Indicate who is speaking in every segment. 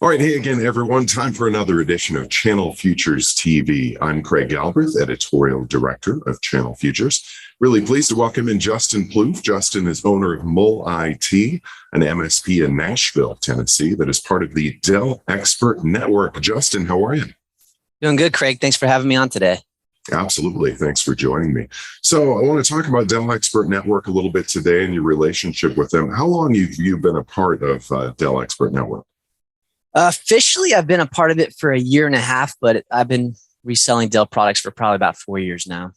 Speaker 1: All right. Hey again, everyone. Time for another edition of Channel Futures TV. I'm Craig Galbraith, Editorial Director of Channel Futures. Really pleased to welcome in Justin Plouffe. Justin is owner of Mull IT, an MSP in Nashville, Tennessee, that is part of the Dell Expert Network. Justin, how are you?
Speaker 2: Doing good, Craig. Thanks for having me on today.
Speaker 1: Absolutely. Thanks for joining me. So I want to talk about Dell Expert Network a little bit today and your relationship with them. How long have you been a part of Dell Expert Network?
Speaker 2: Officially, I've been a part of it for a year and a half, but I've been reselling Dell products for probably about 4 years now.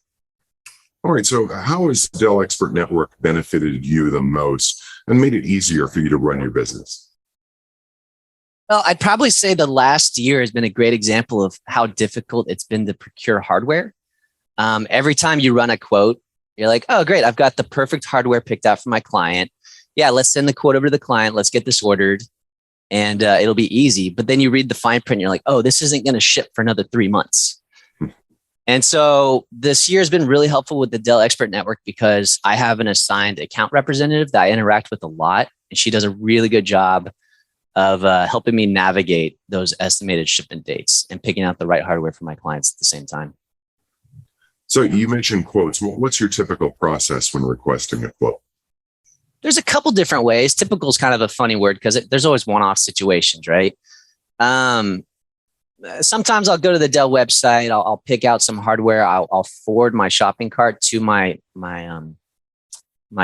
Speaker 1: All right. So how has Dell Expert Network benefited you the most and made it easier for you to run your business?
Speaker 2: Well, I'd probably say the last year has been a great example of how difficult it's been to procure hardware. Every time you run a quote, you're like, oh, great. I've got the perfect hardware picked out for my client. Yeah, let's send the quote over to the client. Let's get this ordered. And it'll be easy. But then you read the fine print and you're like, oh, this isn't going to ship for another 3 months. And so this year has been really helpful with the Dell Expert Network because I have an assigned account representative that I interact with a lot. And she does a really good job of helping me navigate those estimated shipment dates and picking out the right hardware for my clients at the same time.
Speaker 1: So you mentioned quotes. What's your typical process when requesting a quote?
Speaker 2: There's a couple different ways. Typical is kind of a funny word because there's always one-off situations, right? Sometimes I'll go to the Dell website. I'll pick out some hardware. I'll forward my shopping cart to my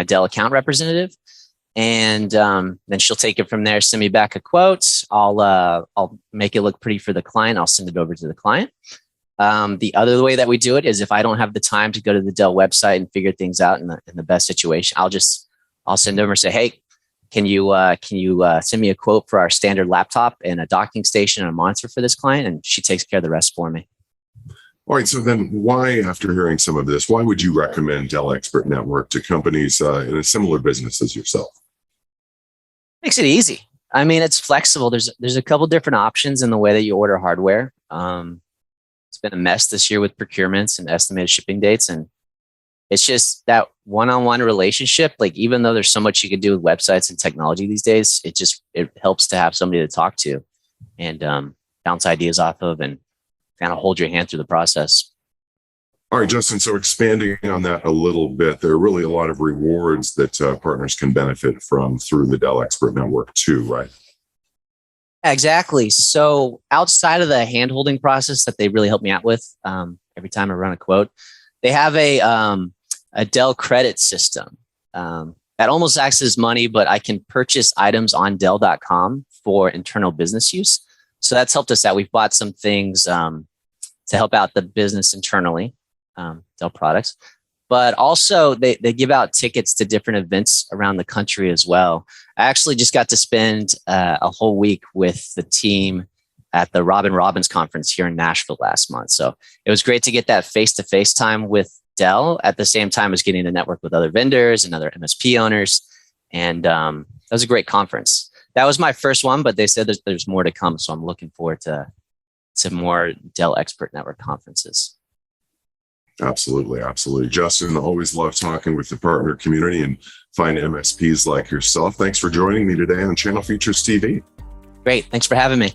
Speaker 2: Dell account representative, and then she'll take it from there. Send me back a quote. I'll make it look pretty for the client. I'll send it over to the client. The other way that we do it is if I don't have the time to go to the Dell website and figure things out in the best situation, I'll send over and say, hey, can you send me a quote for our standard laptop and a docking station and a monitor for this client? And she takes care of the rest for me.
Speaker 1: All right. So then why, after hearing some of this, why would you recommend Dell Expert Network to companies in a similar business as yourself?
Speaker 2: Makes it easy. I mean, it's flexible. There's a couple different options in the way that you order hardware. It's been a mess this year with procurements and estimated shipping dates. And it's just that one-on-one relationship. Like, even though there's so much you can do with websites and technology these days, it helps to have somebody to talk to and bounce ideas off of and kind of hold your hand through the process.
Speaker 1: All right, Justin. So expanding on that a little bit, there are really a lot of rewards that partners can benefit from through the Dell Expert Network too, right?
Speaker 2: Exactly. So outside of the hand-holding process that they really help me out with every time I run a quote, they have a Dell credit system that almost acts as money, but I can purchase items on Dell.com for internal business use. So that's helped us out. We've bought some things to help out the business internally, Dell products, but also they give out tickets to different events around the country as well. I actually just got to spend a whole week with the team at the Robin Robbins conference here in Nashville last month. So it was great to get that face-to-face time with Dell at the same time as getting to network with other vendors and other MSP owners. And that was a great conference. That was my first one, but they said there's more to come. So I'm looking forward to more Dell Expert Network conferences.
Speaker 1: Absolutely. Absolutely. Justin, always love talking with the partner community and find MSPs like yourself. Thanks for joining me today on Channel Futures TV.
Speaker 2: Great. Thanks for having me.